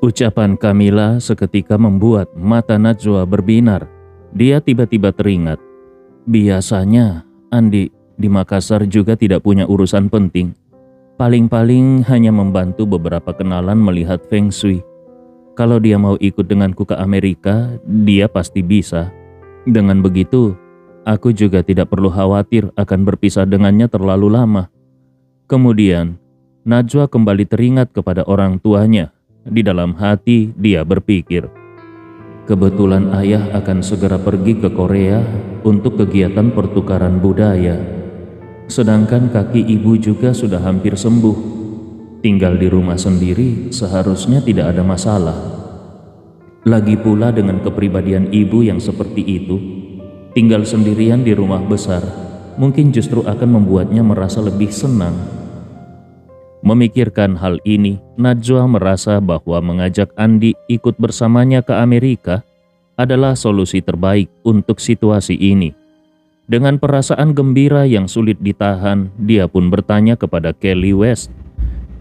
Ucapan Kamila seketika membuat mata Najwa berbinar. Dia tiba-tiba teringat. Biasanya Andi di Makassar juga tidak punya urusan penting. Paling-paling hanya membantu beberapa kenalan melihat Feng Shui. Kalau dia mau ikut denganku ke Amerika, dia pasti bisa. Dengan begitu, aku juga tidak perlu khawatir akan berpisah dengannya terlalu lama. Kemudian, Najwa kembali teringat kepada orang tuanya. Di dalam hati dia berpikir, kebetulan ayah akan segera pergi ke Korea untuk kegiatan pertukaran budaya. Sedangkan kaki ibu juga sudah hampir sembuh. Tinggal di rumah sendiri seharusnya tidak ada masalah. Lagi pula dengan kepribadian ibu yang seperti itu, tinggal sendirian di rumah besar mungkin justru akan membuatnya merasa lebih senang. Memikirkan hal ini, Najwa merasa bahwa mengajak Andi ikut bersamanya ke Amerika adalah solusi terbaik untuk situasi ini. Dengan perasaan gembira yang sulit ditahan, dia pun bertanya kepada Kelly West.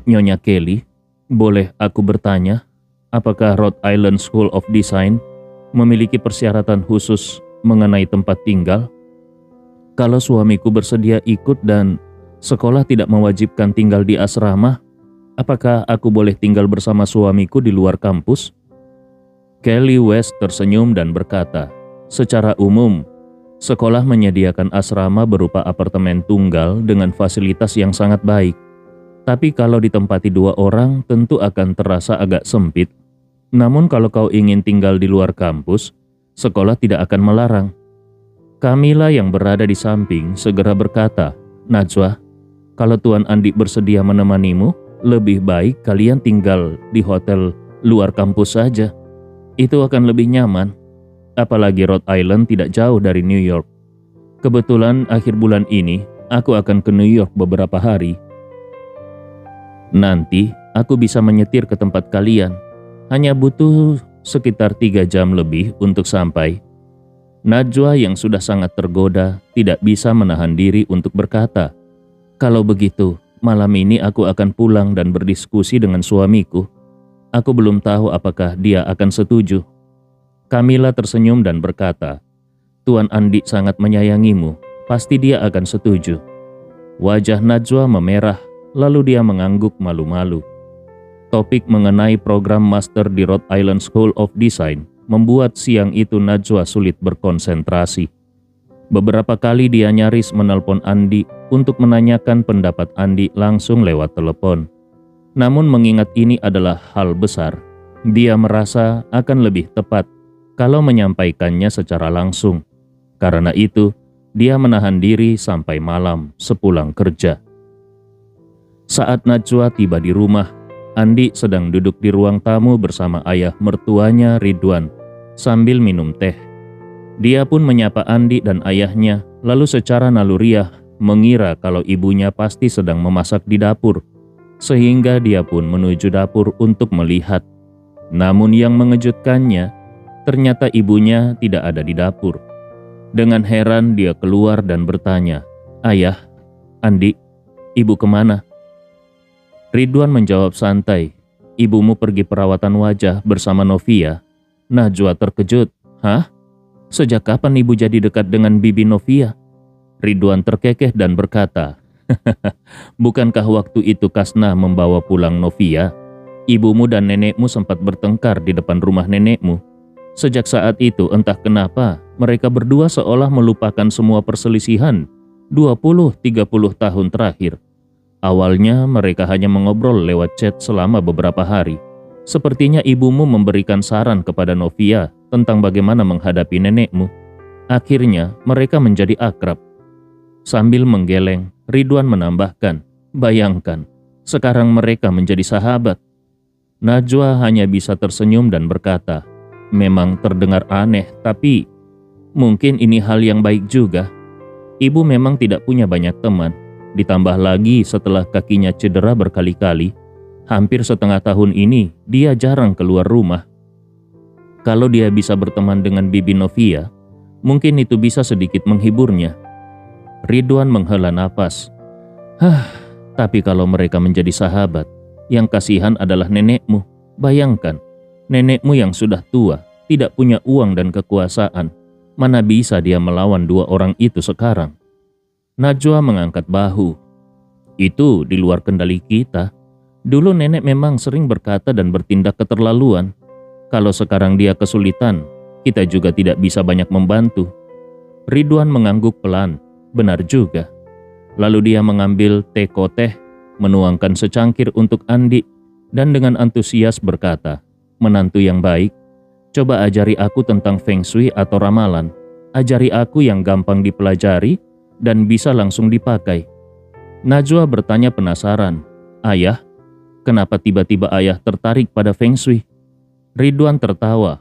"Nyonya Kelly, boleh aku bertanya, apakah Rhode Island School of Design memiliki persyaratan khusus mengenai tempat tinggal? Kalau suamiku bersedia ikut dan sekolah tidak mewajibkan tinggal di asrama, apakah aku boleh tinggal bersama suamiku di luar kampus?" Kelly West tersenyum dan berkata, "Secara umum, sekolah menyediakan asrama berupa apartemen tunggal dengan fasilitas yang sangat baik. Tapi kalau ditempati 2 orang tentu akan terasa agak sempit. Namun kalau kau ingin tinggal di luar kampus, sekolah tidak akan melarang." Kamila yang berada di samping segera berkata, "Najwa, kalau Tuan Andi bersedia menemanimu, lebih baik kalian tinggal di hotel luar kampus saja. Itu akan lebih nyaman. Apalagi Rhode Island tidak jauh dari New York. Kebetulan akhir bulan ini aku akan ke New York beberapa hari. Nanti aku bisa menyetir ke tempat kalian. Hanya butuh sekitar 3 jam lebih untuk sampai." Najwa yang sudah sangat tergoda tidak bisa menahan diri untuk berkata, "Kalau begitu, malam ini aku akan pulang dan berdiskusi dengan suamiku. Aku belum tahu apakah dia akan setuju." Kamila tersenyum dan berkata, "Tuan Andi sangat menyayangimu, pasti dia akan setuju." Wajah Najwa memerah, lalu dia mengangguk malu-malu. Topik mengenai program master di Rhode Island School of Design membuat siang itu Najwa sulit berkonsentrasi. Beberapa kali dia nyaris menelpon Andi untuk menanyakan pendapat Andi langsung lewat telepon. Namun mengingat ini adalah hal besar, dia merasa akan lebih tepat kalau menyampaikannya secara langsung. Karena itu, dia menahan diri sampai malam sepulang kerja. Saat Najwa tiba di rumah, Andi sedang duduk di ruang tamu bersama ayah mertuanya Ridwan sambil minum teh. Dia pun menyapa Andi dan ayahnya, lalu secara naluriah mengira kalau ibunya pasti sedang memasak di dapur, sehingga dia pun menuju dapur untuk melihat. Namun yang mengejutkannya, ternyata ibunya tidak ada di dapur. Dengan heran dia keluar dan bertanya, "Ayah, Andi, ibu kemana?" Ridwan menjawab santai, "Ibumu pergi perawatan wajah bersama Novia." Najwa terkejut, "Hah? Sejak kapan ibu jadi dekat dengan Bibi Novia?" Ridwan terkekeh dan berkata, "Bukankah waktu itu Kasna membawa pulang Novia? Ibumu dan nenekmu sempat bertengkar di depan rumah nenekmu. Sejak saat itu entah kenapa mereka berdua seolah melupakan semua perselisihan 20-30 tahun terakhir. Awalnya mereka hanya mengobrol lewat chat selama beberapa hari. Sepertinya ibumu memberikan saran kepada Novia tentang bagaimana menghadapi nenekmu. Akhirnya mereka menjadi akrab." Sambil menggeleng, Ridwan menambahkan, "Bayangkan, sekarang mereka menjadi sahabat." Najwa hanya bisa tersenyum dan berkata, "Memang terdengar aneh, tapi mungkin ini hal yang baik juga. Ibu memang tidak punya banyak teman, ditambah lagi setelah kakinya cedera berkali-kali. Hampir setengah tahun ini dia jarang keluar rumah. Kalau dia bisa berteman dengan Bibi Novia, mungkin itu bisa sedikit menghiburnya." Ridwan menghela napas. Tapi kalau mereka menjadi sahabat, yang kasihan adalah nenekmu. Bayangkan, Nenekmu yang sudah tua, tidak punya uang dan kekuasaan. Mana bisa dia melawan dua orang itu sekarang? Najwa mengangkat bahu. Itu di luar kendali kita. Dulu nenek memang sering berkata dan bertindak keterlaluan. Kalau sekarang dia kesulitan, kita juga tidak bisa banyak membantu. Ridwan mengangguk pelan. Benar juga. Lalu dia mengambil teh, menuangkan secangkir untuk Andi, dan dengan antusias berkata, "Menantu yang baik, coba ajari aku tentang Feng Shui atau ramalan. Ajari aku yang gampang dipelajari dan bisa langsung dipakai." Najwa bertanya penasaran, "Ayah, kenapa tiba-tiba ayah tertarik pada Feng Shui?" Ridwan tertawa.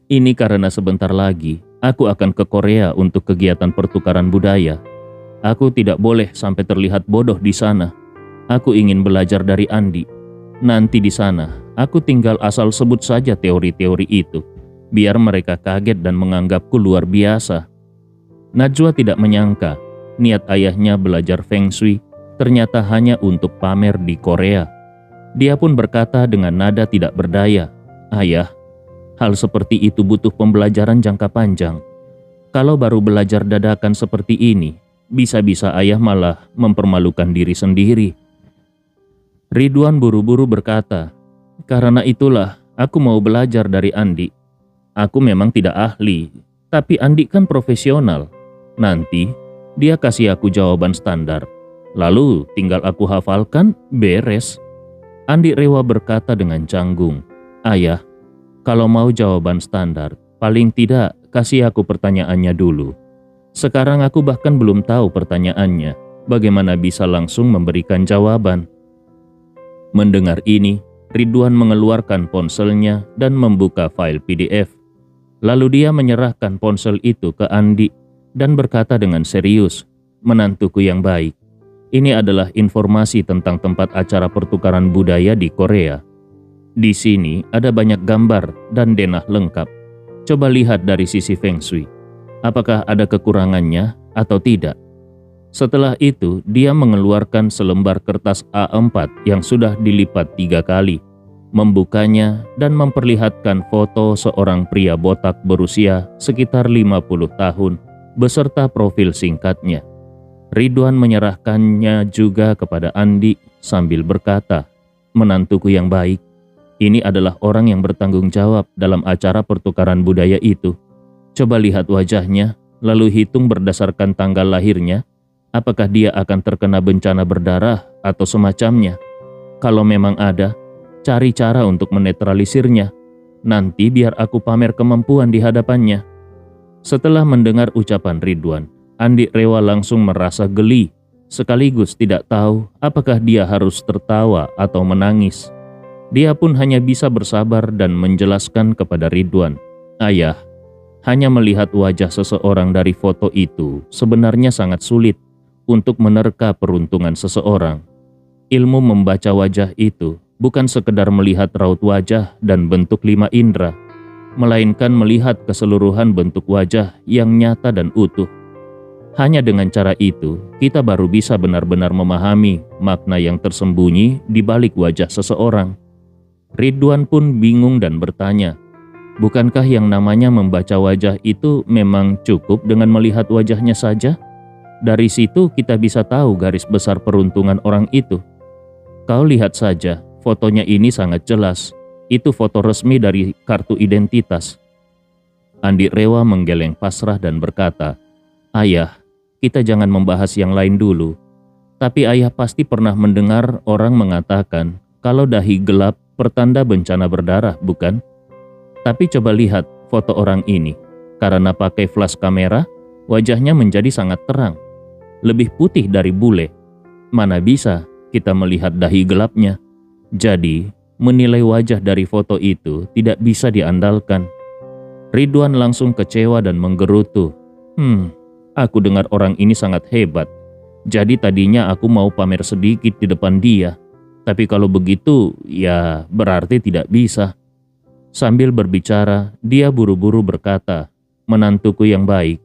"Ini karena sebentar lagi aku akan ke Korea untuk kegiatan pertukaran budaya. Aku tidak boleh sampai terlihat bodoh di sana. Aku ingin belajar dari Andi. Nanti di sana, aku tinggal asal sebut saja teori-teori itu, biar mereka kaget dan menganggapku luar biasa." Najwa tidak menyangka, niat ayahnya belajar Feng Shui ternyata hanya untuk pamer di Korea. Dia pun berkata dengan nada tidak berdaya, "Ayah, hal seperti itu butuh pembelajaran jangka panjang. Kalau baru belajar dadakan seperti ini, bisa-bisa ayah malah mempermalukan diri sendiri." Ridwan buru-buru berkata, "Karena itulah aku mau belajar dari Andi. Aku memang tidak ahli, tapi Andi kan profesional. Nanti dia kasih aku jawaban standar. Lalu tinggal aku hafalkan, beres." Andi Rewa berkata dengan canggung, "Ayah, kalau mau jawaban standar, paling tidak kasih aku pertanyaannya dulu. Sekarang aku bahkan belum tahu pertanyaannya. Bagaimana bisa langsung memberikan jawaban?" Mendengar ini, Ridwan mengeluarkan ponselnya dan membuka file PDF. Lalu dia menyerahkan ponsel itu ke Andi dan berkata dengan serius, "Menantuku yang baik, ini adalah informasi tentang tempat acara pertukaran budaya di Korea. Di sini ada banyak gambar dan denah lengkap. Coba lihat dari sisi Feng Shui. Apakah ada kekurangannya atau tidak?" Setelah itu, dia mengeluarkan selembar kertas A4 yang sudah dilipat 3 kali, membukanya dan memperlihatkan foto seorang pria botak berusia sekitar 50 tahun beserta profil singkatnya. Ridwan menyerahkannya juga kepada Andi sambil berkata, "Menantuku yang baik, ini adalah orang yang bertanggung jawab dalam acara pertukaran budaya itu. Coba lihat wajahnya, lalu hitung berdasarkan tanggal lahirnya, apakah dia akan terkena bencana berdarah atau semacamnya. Kalau memang ada, cari cara untuk menetralisirnya. Nanti biar aku pamer kemampuan di hadapannya." Setelah mendengar ucapan Ridwan, Andi Rewa langsung merasa geli, sekaligus tidak tahu apakah dia harus tertawa atau menangis. Dia pun hanya bisa bersabar dan menjelaskan kepada Ridwan, "Ayah, hanya melihat wajah seseorang dari foto itu sebenarnya sangat sulit untuk menerka peruntungan seseorang. Ilmu membaca wajah itu bukan sekedar melihat raut wajah dan bentuk 5 indera, melainkan melihat keseluruhan bentuk wajah yang nyata dan utuh. Hanya dengan cara itu, kita baru bisa benar-benar memahami makna yang tersembunyi di balik wajah seseorang." Ridwan pun bingung dan bertanya, "Bukankah yang namanya membaca wajah itu memang cukup dengan melihat wajahnya saja? Dari situ kita bisa tahu garis besar peruntungan orang itu. Kau lihat saja, fotonya ini sangat jelas. Itu foto resmi dari kartu identitas." Andi Rewa menggeleng pasrah dan berkata, "Ayah, kita jangan membahas yang lain dulu. Tapi ayah pasti pernah mendengar orang mengatakan kalau dahi gelap pertanda bencana berdarah, bukan? Tapi coba lihat foto orang ini. Karena pakai flash kamera, wajahnya menjadi sangat terang. Lebih putih dari bule. Mana bisa kita melihat dahi gelapnya? Jadi, menilai wajah dari foto itu tidak bisa diandalkan." Ridwan langsung kecewa dan menggerutu. Aku dengar orang ini sangat hebat. Jadi tadinya aku mau pamer sedikit di depan dia. Tapi kalau begitu, ya berarti tidak bisa." Sambil berbicara, dia buru-buru berkata, "Menantuku yang baik,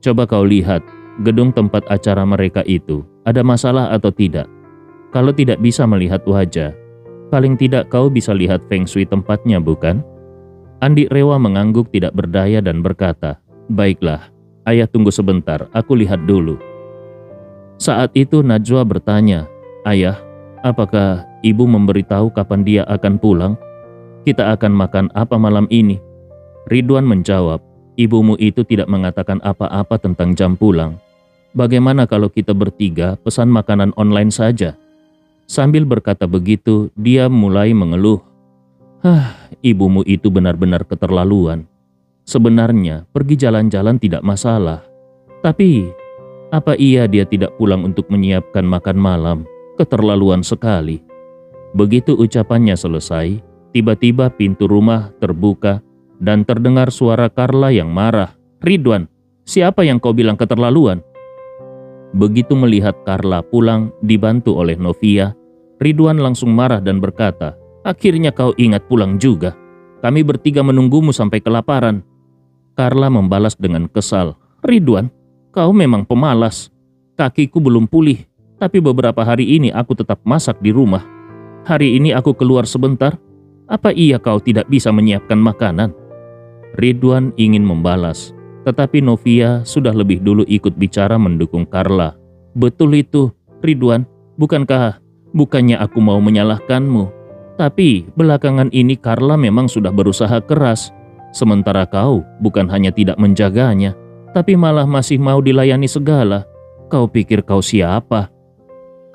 coba kau lihat gedung tempat acara mereka itu, ada masalah atau tidak? Kalau tidak bisa melihat wajah, Paling tidak kau bisa lihat feng shui tempatnya, bukan? Andi Rewa mengangguk tidak berdaya dan berkata, "Baiklah, ayah tunggu sebentar, aku lihat dulu." Saat itu Najwa bertanya, "Ayah, apakah ibu memberitahu kapan dia akan pulang? Kita akan makan apa malam ini?" Ridwan menjawab, "Ibumu itu tidak mengatakan apa-apa tentang jam pulang. Bagaimana kalau kita bertiga pesan makanan online saja?" Sambil berkata begitu, dia mulai mengeluh. Ibumu itu benar-benar keterlaluan. Sebenarnya pergi jalan-jalan tidak masalah. Tapi, apa iya dia tidak pulang untuk menyiapkan makan malam? Keterlaluan sekali." Begitu ucapannya selesai, tiba-tiba pintu rumah terbuka dan terdengar suara Carla yang marah. "Ridwan, siapa yang kau bilang keterlaluan?" Begitu melihat Carla pulang dibantu oleh Novia, Ridwan langsung marah dan berkata, "Akhirnya kau ingat pulang juga. Kami bertiga menunggumu sampai kelaparan." Carla membalas dengan kesal, "Ridwan, kau memang pemalas. Kakiku belum pulih, tapi beberapa hari ini aku tetap masak di rumah. Hari ini aku keluar sebentar. Apa iya kau tidak bisa menyiapkan makanan?" Ridwan ingin membalas, tetapi Novia sudah lebih dulu ikut bicara mendukung Carla. "Betul itu, Ridwan. Bukannya aku mau menyalahkanmu. Tapi belakangan ini Carla memang sudah berusaha keras. Sementara kau bukan hanya tidak menjaganya, tapi malah masih mau dilayani segala. Kau pikir kau siapa?"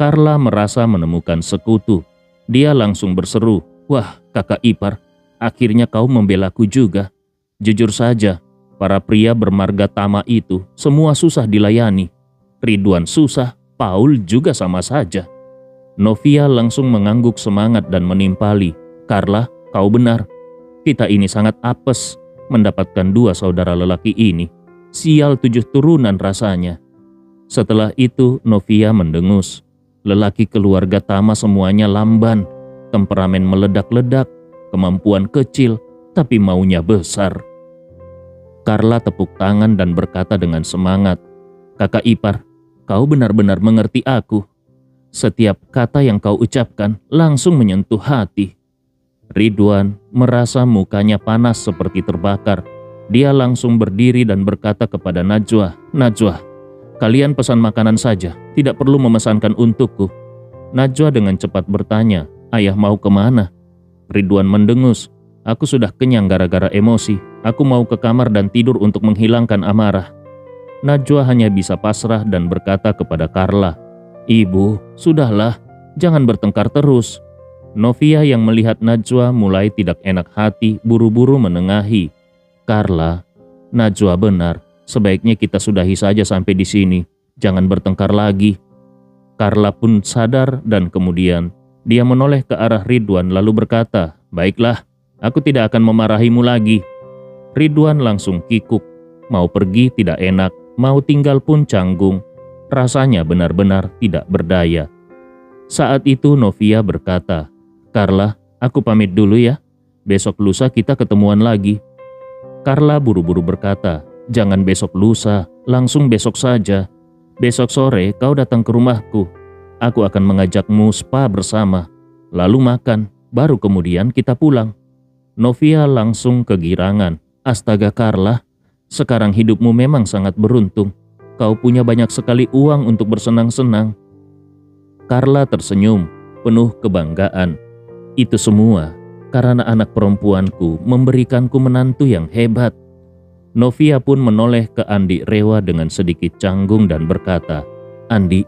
Carla merasa menemukan sekutu. Dia langsung berseru, "Wah, kakak ipar, akhirnya kau membelaku juga. Jujur saja, para pria bermarga Tama itu semua susah dilayani. Ridwan susah, Paul juga sama saja." Novia langsung mengangguk semangat dan menimpali, "Carla, kau benar. Kita ini sangat apes mendapatkan dua saudara lelaki ini. Sial 7 turunan rasanya." Setelah itu Novia mendengus. Lelaki keluarga Tama semuanya lamban, temperamen meledak-ledak, kemampuan kecil, tapi maunya besar. Carla tepuk tangan dan berkata dengan semangat, "Kakak ipar, kau benar-benar mengerti aku. Setiap kata yang kau ucapkan langsung menyentuh hati." Ridwan merasa mukanya panas seperti terbakar. Dia langsung berdiri dan berkata kepada Najwa, "Najwa, kalian pesan makanan saja, tidak perlu memesankan untukku." Najwa dengan cepat bertanya, "Ayah mau kemana?" Ridwan mendengus, "Aku sudah kenyang gara-gara emosi. Aku mau ke kamar dan tidur untuk menghilangkan amarah." Najwa hanya bisa pasrah dan berkata kepada Carla, "Ibu, sudahlah, jangan bertengkar terus." Novia yang melihat Najwa mulai tidak enak hati buru-buru menengahi, "Carla, Najwa benar, sebaiknya kita sudahi saja sampai di sini, jangan bertengkar lagi." Carla pun sadar dan kemudian dia menoleh ke arah Ridwan lalu berkata, "Baiklah, aku tidak akan memarahimu lagi." Ridwan langsung kikuk, mau pergi tidak enak, mau tinggal pun canggung. Rasanya benar-benar tidak berdaya. Saat itu Novia berkata, "Carla, aku pamit dulu ya. Besok lusa kita ketemuan lagi." Carla buru-buru berkata, "Jangan besok lusa, langsung besok saja. Besok sore kau datang ke rumahku. Aku akan mengajakmu spa bersama. Lalu makan, baru kemudian kita pulang." Novia langsung kegirangan. "Astaga Carla, sekarang hidupmu memang sangat beruntung. Kau punya banyak sekali uang untuk bersenang-senang." Carla tersenyum, penuh kebanggaan. "Itu semua karena anak perempuanku memberikanku menantu yang hebat." Novia pun menoleh ke Andi Rewa dengan sedikit canggung dan berkata, "Andi,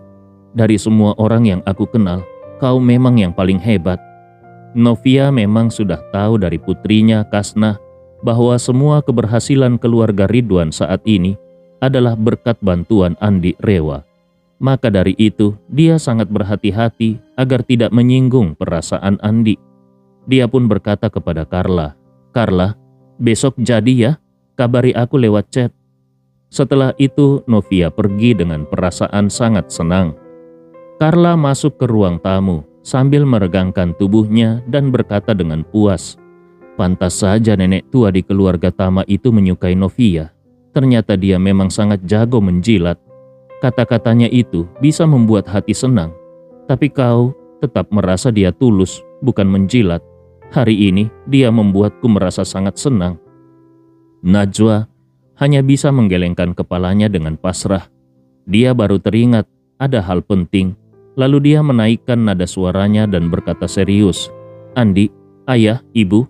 dari semua orang yang aku kenal, kau memang yang paling hebat." Novia memang sudah tahu dari putrinya Kasnah bahwa semua keberhasilan keluarga Ridwan saat ini adalah berkat bantuan Andi Rewa. Maka dari itu, dia sangat berhati-hati agar tidak menyinggung perasaan Andi. Dia pun berkata kepada Carla, "Carla, besok jadi ya, kabari aku lewat chat." Setelah itu, Novia pergi dengan perasaan sangat senang. Carla masuk ke ruang tamu sambil meregangkan tubuhnya dan berkata dengan puas, "Pantas saja nenek tua di keluarga Tama itu menyukai Novia. Ternyata dia memang sangat jago menjilat. Kata-katanya itu bisa membuat hati senang. Tapi kau tetap merasa dia tulus, bukan menjilat. Hari ini dia membuatku merasa sangat senang." Najwa hanya bisa menggelengkan kepalanya dengan pasrah. Dia baru teringat ada hal penting, lalu dia menaikkan nada suaranya dan berkata serius, "Andi, ayah, ibu,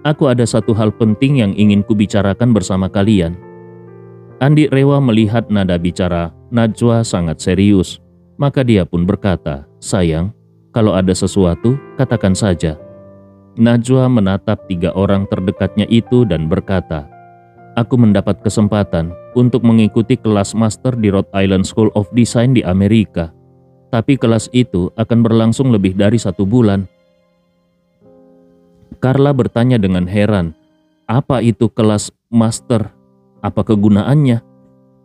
aku ada satu hal penting yang ingin kubicarakan bersama kalian." Andi Rewa melihat nada bicara Najwa sangat serius, maka dia pun berkata, "Sayang, kalau ada sesuatu, katakan saja." Najwa menatap 3 orang terdekatnya itu dan berkata, "Aku mendapat kesempatan untuk mengikuti kelas master di Rhode Island School of Design di Amerika. Tapi kelas itu akan berlangsung lebih dari 1 bulan." Carla bertanya dengan heran, "Apa itu kelas master? Apa kegunaannya?"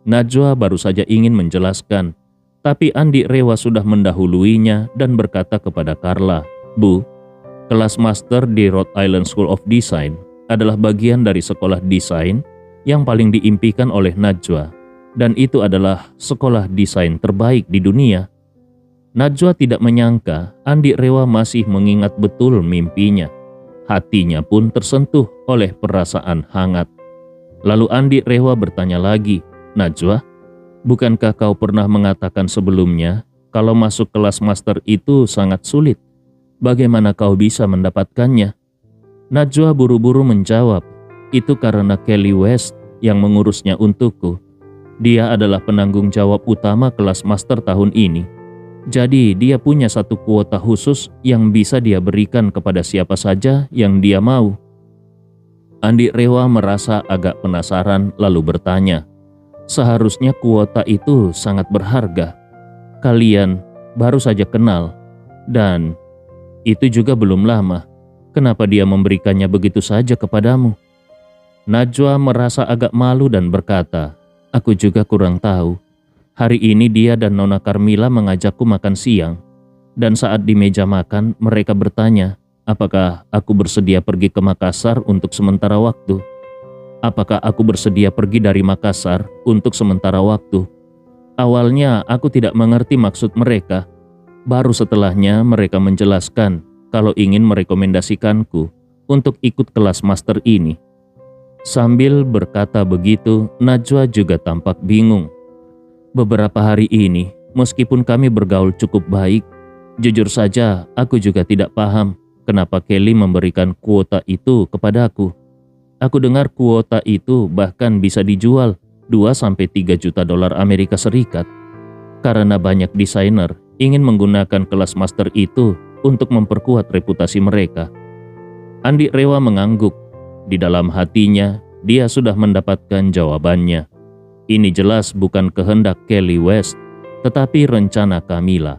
Najwa baru saja ingin menjelaskan, tapi Andi Rewa sudah mendahuluinya dan berkata kepada Carla, "Bu, kelas master di Rhode Island School of Design adalah bagian dari sekolah desain yang paling diimpikan oleh Najwa, dan itu adalah sekolah desain terbaik di dunia." Najwa tidak menyangka Andi Rewa masih mengingat betul mimpinya. Hatinya pun tersentuh oleh perasaan hangat. Lalu Andi Rewa bertanya lagi, "Najwa, bukankah kau pernah mengatakan sebelumnya kalau masuk kelas master itu sangat sulit? Bagaimana kau bisa mendapatkannya?" Najwa buru-buru menjawab, "Itu karena Kelly West yang mengurusnya untukku. Dia adalah penanggung jawab utama kelas master tahun ini. Jadi dia punya satu kuota khusus yang bisa dia berikan kepada siapa saja yang dia mau." Andi Rewa merasa agak penasaran lalu bertanya, "Seharusnya kuota itu sangat berharga. Kalian baru saja kenal, dan itu juga belum lama. Kenapa dia memberikannya begitu saja kepadamu?" Najwa merasa agak malu dan berkata, "Aku juga kurang tahu. Hari ini dia dan Nona Carmila mengajakku makan siang, dan saat di meja makan mereka bertanya, apakah aku bersedia pergi ke Makassar untuk sementara waktu. Apakah aku bersedia pergi dari Makassar untuk sementara waktu? Awalnya aku tidak mengerti maksud mereka. Baru setelahnya mereka menjelaskan kalau ingin merekomendasikanku untuk ikut kelas master ini." Sambil berkata begitu, Najwa juga tampak bingung. "Beberapa hari ini, meskipun kami bergaul cukup baik, jujur saja aku juga tidak paham kenapa Kelly memberikan kuota itu kepadaku. Aku dengar kuota itu bahkan bisa dijual 2-3 juta dolar Amerika Serikat karena banyak desainer ingin menggunakan kelas master itu untuk memperkuat reputasi mereka." Andi Rewa mengangguk. Di dalam hatinya, dia sudah mendapatkan jawabannya. Ini jelas bukan kehendak Kelly West, tetapi rencana Camilla.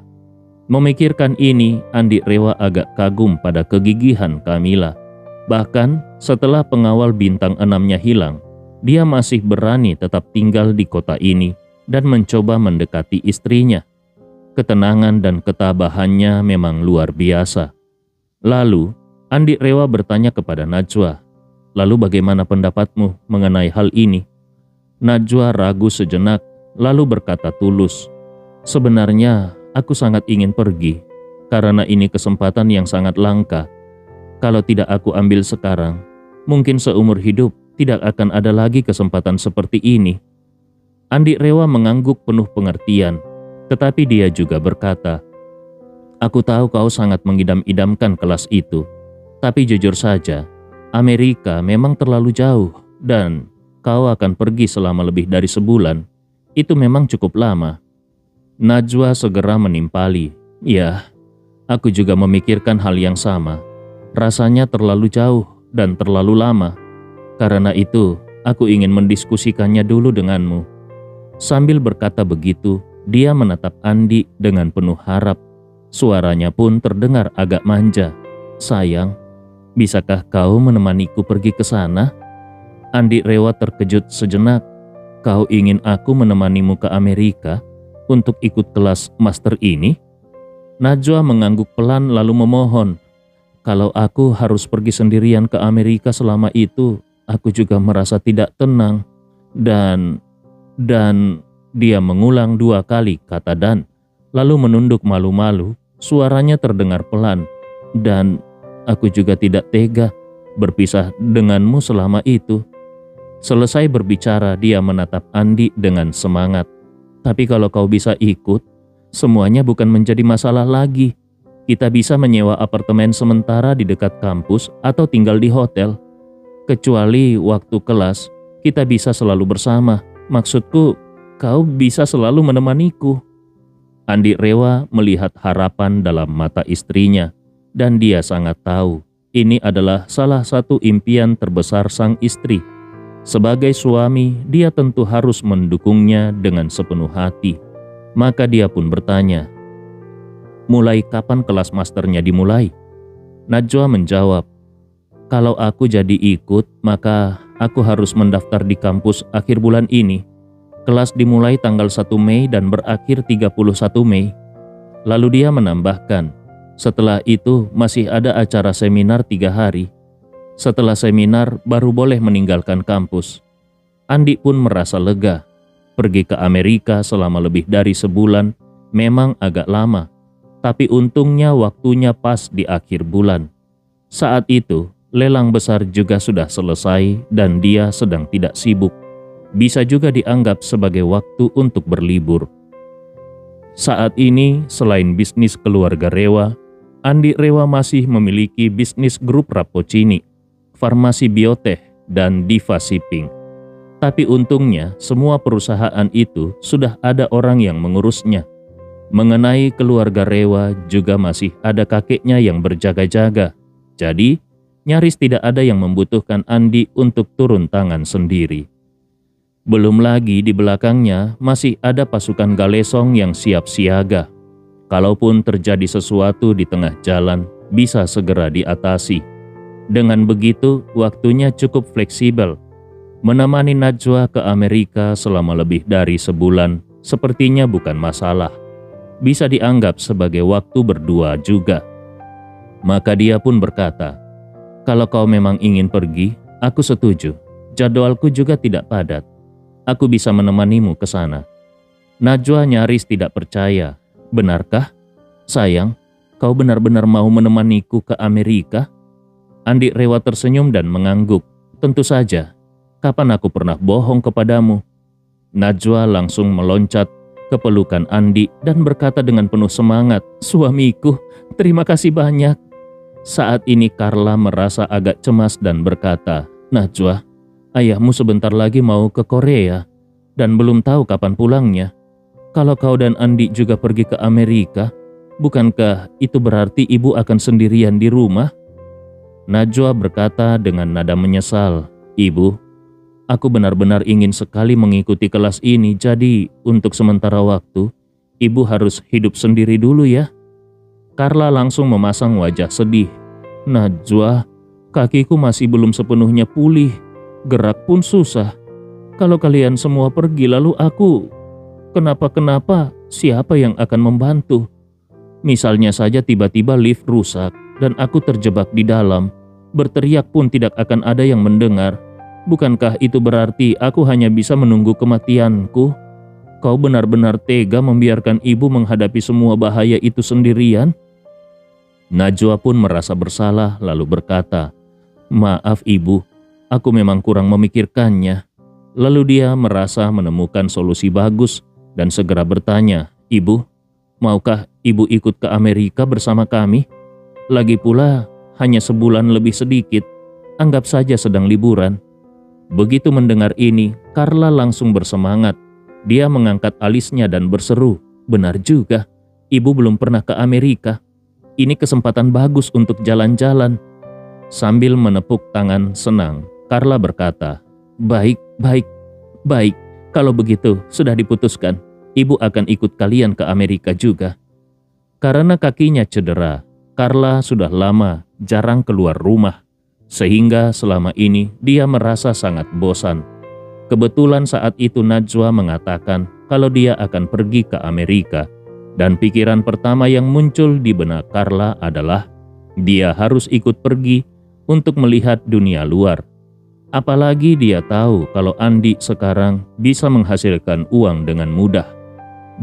Memikirkan ini, Andi Rewa agak kagum pada kegigihan Camilla. Bahkan setelah pengawal bintang 6-nya hilang, dia masih berani tetap tinggal di kota ini dan mencoba mendekati istrinya. Ketenangan dan ketabahannya memang luar biasa. Lalu, Andi Rewa bertanya kepada Najwa, "Lalu bagaimana pendapatmu mengenai hal ini?" Najwa ragu sejenak, lalu berkata tulus, "Sebenarnya aku sangat ingin pergi, karena ini kesempatan yang sangat langka. Kalau tidak aku ambil sekarang, mungkin seumur hidup tidak akan ada lagi kesempatan seperti ini." Andi Rewa mengangguk penuh pengertian, tetapi dia juga berkata, "Aku tahu kau sangat mengidam-idamkan kelas itu, tapi jujur saja, Amerika memang terlalu jauh dan kau akan pergi selama lebih dari sebulan. Itu memang cukup lama." Najwa segera menimpali, "Ya, aku juga memikirkan hal yang sama. Rasanya terlalu jauh dan terlalu lama. Karena itu, aku ingin mendiskusikannya dulu denganmu." Sambil berkata begitu, dia menatap Andi dengan penuh harap. Suaranya pun terdengar agak manja. "Sayang, bisakah kau menemaniku pergi ke sana?" Andi Rewa terkejut sejenak. "Kau ingin aku menemanimu ke Amerika untuk ikut kelas master ini?" Najwa mengangguk pelan lalu memohon, "Kalau aku harus pergi sendirian ke Amerika selama itu, aku juga merasa tidak tenang. Dan dia mengulang 2 kali kata "dan", lalu menunduk malu-malu. Suaranya terdengar pelan. Dan aku juga tidak tega berpisah denganmu selama itu. Selesai berbicara, dia menatap Andi dengan semangat. Tapi kalau kau bisa ikut, semuanya bukan menjadi masalah lagi. Kita bisa menyewa apartemen sementara di dekat kampus atau tinggal di hotel. Kecuali waktu kelas, kita bisa selalu bersama. Maksudku, kau bisa selalu menemaniku. Andi Rewa melihat harapan dalam mata istrinya, dan dia sangat tahu ini adalah salah satu impian terbesar sang istri. Sebagai suami, dia tentu harus mendukungnya dengan sepenuh hati. Maka dia pun bertanya, "Mulai kapan kelas masternya dimulai?" Najwa menjawab, "Kalau aku jadi ikut, maka aku harus mendaftar di kampus akhir bulan ini. Kelas dimulai tanggal 1 Mei dan berakhir 31 Mei. Lalu dia menambahkan, setelah itu masih ada acara seminar 3 hari. Setelah seminar baru boleh meninggalkan kampus. Andi pun merasa lega. Pergi ke Amerika selama lebih dari sebulan memang agak lama, tapi untungnya waktunya pas di akhir bulan. Saat itu, lelang besar juga sudah selesai dan dia sedang tidak sibuk. Bisa juga dianggap sebagai waktu untuk berlibur. Saat ini, selain bisnis keluarga Rewa, Andi Rewa masih memiliki bisnis grup Rapocini, Farmasi Biotech, dan Diva Shipping. Tapi untungnya semua perusahaan itu sudah ada orang yang mengurusnya. Mengenai keluarga Rewa juga masih ada kakeknya yang berjaga-jaga. Jadi, nyaris tidak ada yang membutuhkan Andi untuk turun tangan sendiri. Belum lagi di belakangnya masih ada pasukan Galesong yang siap siaga. Kalaupun terjadi sesuatu di tengah jalan, bisa segera diatasi. Dengan begitu, waktunya cukup fleksibel. Menemani Najwa ke Amerika selama lebih dari sebulan sepertinya bukan masalah. Bisa dianggap sebagai waktu berdua juga. Maka dia pun berkata, "Kalau kau memang ingin pergi, aku setuju. Jadwalku juga tidak padat. Aku bisa menemanimu ke sana." Najwa nyaris tidak percaya. "Benarkah? Sayang, kau benar-benar mau menemaniku ke Amerika?" Andi Rewa tersenyum dan mengangguk. "Tentu saja. Kapan aku pernah bohong kepadamu?" Najwa langsung meloncat ke pelukan Andi dan berkata dengan penuh semangat, "Suamiku, terima kasih banyak." Saat ini Carla merasa agak cemas dan berkata, "Najwa, ayahmu sebentar lagi mau ke Korea dan belum tahu kapan pulangnya. Kalau kau dan Andi juga pergi ke Amerika, bukankah itu berarti ibu akan sendirian di rumah?" Najwa berkata dengan nada menyesal, "Ibu, aku benar-benar ingin sekali mengikuti kelas ini, jadi untuk sementara waktu, ibu harus hidup sendiri dulu ya." Carla langsung memasang wajah sedih. "Najwa, kakiku masih belum sepenuhnya pulih, gerak pun susah. Kalau kalian semua pergi lalu aku kenapa-kenapa, siapa yang akan membantu? Misalnya saja tiba-tiba lift rusak dan aku terjebak di dalam, berteriak pun tidak akan ada yang mendengar. Bukankah itu berarti aku hanya bisa menunggu kematianku? Kau benar-benar tega membiarkan ibu menghadapi semua bahaya itu sendirian?" Najwa pun merasa bersalah lalu berkata, "Maaf ibu, aku memang kurang memikirkannya." Lalu dia merasa menemukan solusi bagus dan segera bertanya, "Ibu, maukah ibu ikut ke Amerika bersama kami? Lagi pula hanya sebulan lebih sedikit, anggap saja sedang liburan." Begitu mendengar ini, Carla langsung bersemangat. Dia mengangkat alisnya dan berseru, "Benar juga, ibu belum pernah ke Amerika. Ini kesempatan bagus untuk jalan-jalan." Sambil menepuk tangan senang, Carla berkata, Baik, kalau begitu sudah diputuskan. Ibu akan ikut kalian ke Amerika juga." Karena kakinya cedera, Carla sudah lama jarang keluar rumah, sehingga selama ini dia merasa sangat bosan. Kebetulan saat itu Najwa mengatakan kalau dia akan pergi ke Amerika, dan pikiran pertama yang muncul di benak Carla adalah dia harus ikut pergi untuk melihat dunia luar. Apalagi dia tahu kalau Andi sekarang bisa menghasilkan uang dengan mudah.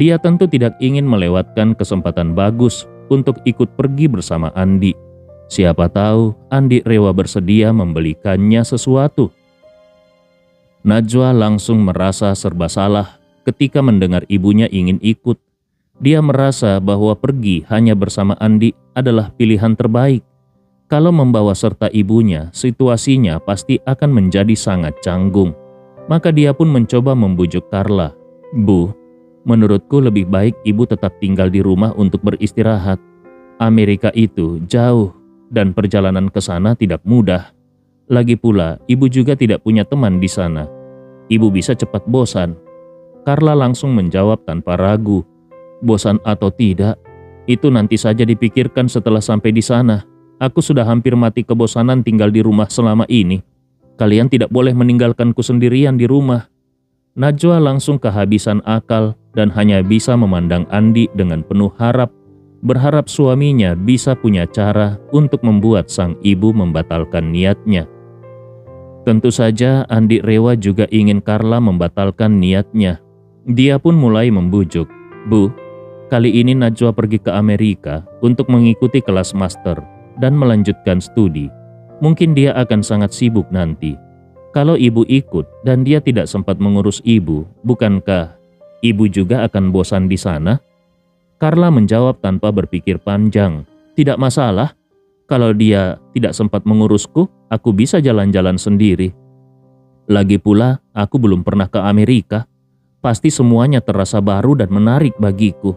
Dia tentu tidak ingin melewatkan kesempatan bagus untuk ikut pergi bersama Andi. Siapa tahu Andi Rewa bersedia membelikannya sesuatu. Najwa langsung merasa serba salah ketika mendengar ibunya ingin ikut. Dia merasa bahwa pergi hanya bersama Andi adalah pilihan terbaik. Kalau membawa serta ibunya, situasinya pasti akan menjadi sangat canggung. Maka dia pun mencoba membujuk Carla. "Bu, menurutku lebih baik ibu tetap tinggal di rumah untuk beristirahat. Amerika itu jauh dan perjalanan ke sana tidak mudah. Lagi pula, ibu juga tidak punya teman di sana. Ibu bisa cepat bosan." Carla langsung menjawab tanpa ragu. "Bosan atau tidak, itu nanti saja dipikirkan setelah sampai di sana. Aku sudah hampir mati kebosanan tinggal di rumah selama ini. Kalian tidak boleh meninggalkanku sendirian di rumah." Najwa langsung kehabisan akal dan hanya bisa memandang Andi dengan penuh harap, berharap suaminya bisa punya cara untuk membuat sang ibu membatalkan niatnya. Tentu saja Andi Rewa juga ingin Carla membatalkan niatnya. Dia pun mulai membujuk, "Bu, kali ini Najwa pergi ke Amerika untuk mengikuti kelas master dan melanjutkan studi. Mungkin dia akan sangat sibuk nanti. Kalau ibu ikut dan dia tidak sempat mengurus ibu, bukankah ibu juga akan bosan di sana?" Carla menjawab tanpa berpikir panjang, "Tidak masalah. Kalau dia tidak sempat mengurusku, aku bisa jalan-jalan sendiri. Lagi pula, aku belum pernah ke Amerika. Pasti semuanya terasa baru dan menarik bagiku."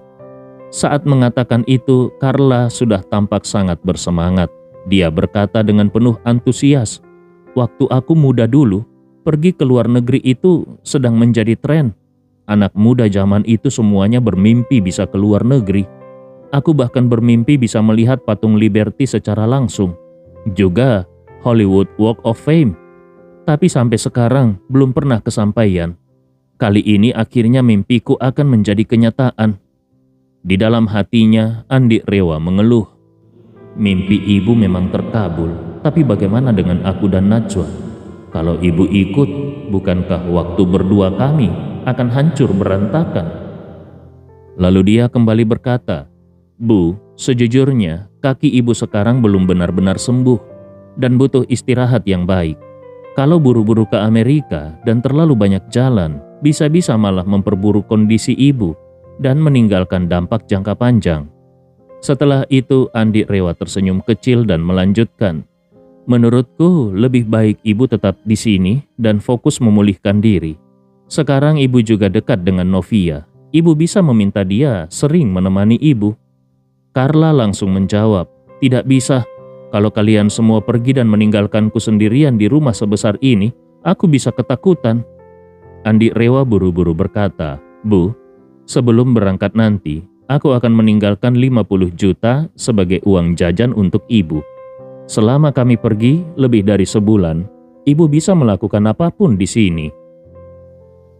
Saat mengatakan itu, Carla sudah tampak sangat bersemangat. Dia berkata dengan penuh antusias, "Waktu aku muda dulu, pergi ke luar negeri itu sedang menjadi tren. Anak muda zaman itu semuanya bermimpi bisa ke luar negeri. Aku bahkan bermimpi bisa melihat patung Liberty secara langsung. Juga Hollywood Walk of Fame. Tapi sampai sekarang belum pernah kesampaian. Kali ini akhirnya mimpiku akan menjadi kenyataan." Di dalam hatinya, Andi Rewa mengeluh, "Mimpi ibu memang terkabul, tapi bagaimana dengan aku dan Najwa? Kalau ibu ikut, bukankah waktu berdua kami akan hancur berantakan?" Lalu dia kembali berkata, "Bu, sejujurnya kaki ibu sekarang belum benar-benar sembuh dan butuh istirahat yang baik. Kalau buru-buru ke Amerika dan terlalu banyak jalan, bisa-bisa malah memperburuk kondisi ibu dan meninggalkan dampak jangka panjang." Setelah itu Andi Rewa tersenyum kecil dan melanjutkan, "Menurutku lebih baik ibu tetap di sini dan fokus memulihkan diri. Sekarang ibu juga dekat dengan Novia. Ibu bisa meminta dia sering menemani ibu." Carla langsung menjawab, "Tidak bisa. Kalau kalian semua pergi dan meninggalkanku sendirian di rumah sebesar ini, aku bisa ketakutan." Andi Rewa buru-buru berkata, "Bu, sebelum berangkat nanti, aku akan meninggalkan 50 juta sebagai uang jajan untuk ibu. Selama kami pergi lebih dari sebulan, ibu bisa melakukan apapun di sini.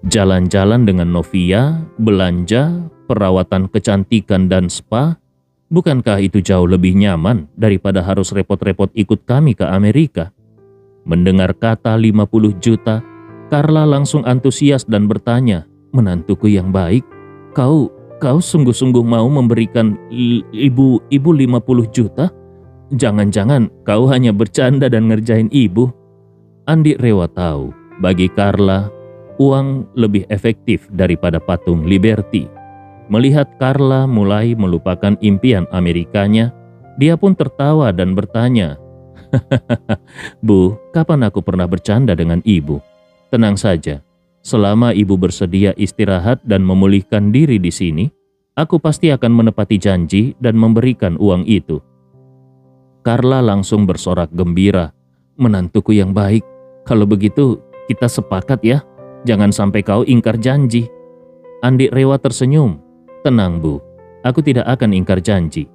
Jalan-jalan dengan Novia, belanja, perawatan kecantikan dan spa. Bukankah itu jauh lebih nyaman daripada harus repot-repot ikut kami ke Amerika?" Mendengar kata 50 juta, Carla langsung antusias dan bertanya, "Menantuku yang baik, kau sungguh-sungguh mau memberikan ibu 50 juta? Jangan-jangan kau hanya bercanda dan ngerjain ibu?" Andi Rewa tahu, bagi Carla, uang lebih efektif daripada patung Liberty. Melihat Carla mulai melupakan impian Amerikanya, dia pun tertawa dan bertanya, "Bu, kapan aku pernah bercanda dengan ibu? Tenang saja, selama ibu bersedia istirahat dan memulihkan diri di sini, aku pasti akan menepati janji dan memberikan uang itu." Carla langsung bersorak gembira, "Menantuku yang baik, kalau begitu kita sepakat ya, jangan sampai kau ingkar janji." Andi Rewa tersenyum, "Tenang Bu, aku tidak akan ingkar janji.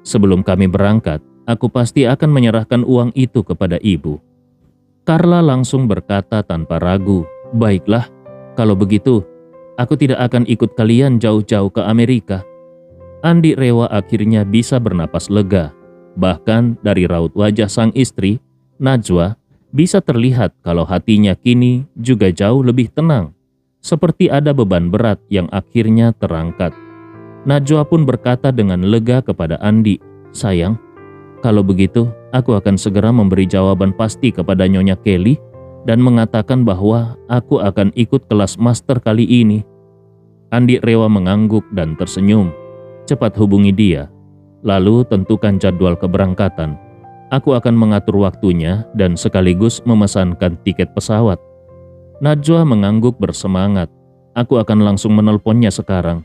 Sebelum kami berangkat, aku pasti akan menyerahkan uang itu kepada ibu." Carla langsung berkata tanpa ragu, "Baiklah, kalau begitu, aku tidak akan ikut kalian jauh-jauh ke Amerika." Andi Rewa akhirnya bisa bernapas lega. Bahkan dari raut wajah sang istri, Najwa, bisa terlihat kalau hatinya kini juga jauh lebih tenang. Seperti ada beban berat yang akhirnya terangkat. Najwa pun berkata dengan lega kepada Andi, "Sayang, kalau begitu Aku akan segera memberi jawaban pasti kepada Nyonya Kelly dan mengatakan bahwa aku akan ikut kelas master kali ini. Andi Rewa mengangguk dan tersenyum. Cepat hubungi dia, lalu tentukan jadwal keberangkatan. Aku akan mengatur waktunya dan sekaligus memesankan tiket pesawat. Najwa mengangguk bersemangat. Aku akan langsung menelponnya sekarang.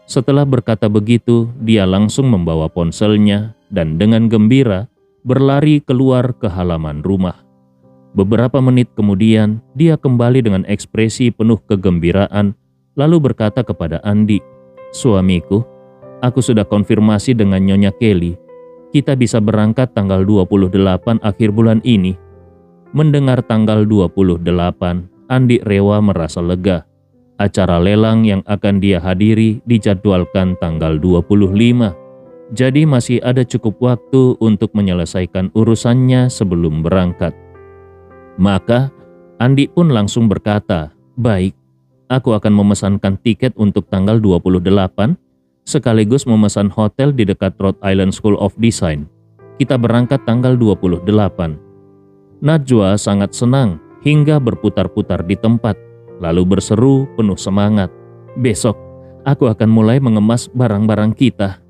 Setelah berkata begitu, dia langsung membawa ponselnya dan dengan gembira berlari keluar ke halaman rumah. Beberapa menit kemudian, dia kembali dengan ekspresi penuh kegembiraan, lalu berkata kepada Andi, "Suamiku, aku sudah konfirmasi dengan Nyonya Kelly. Kita bisa berangkat tanggal 28 akhir bulan ini." Mendengar tanggal 28, Andi Rewa merasa lega. Acara lelang yang akan dia hadiri dijadwalkan tanggal 25. Jadi masih ada cukup waktu untuk menyelesaikan urusannya sebelum berangkat. Maka Andi pun langsung berkata, "Baik, aku akan memesankan tiket untuk tanggal 28, sekaligus memesan hotel di dekat Rhode Island School of Design. Kita berangkat tanggal 28. Najwa sangat senang hingga berputar-putar di tempat, lalu berseru penuh semangat, "Besok, aku akan mulai mengemas barang-barang kita."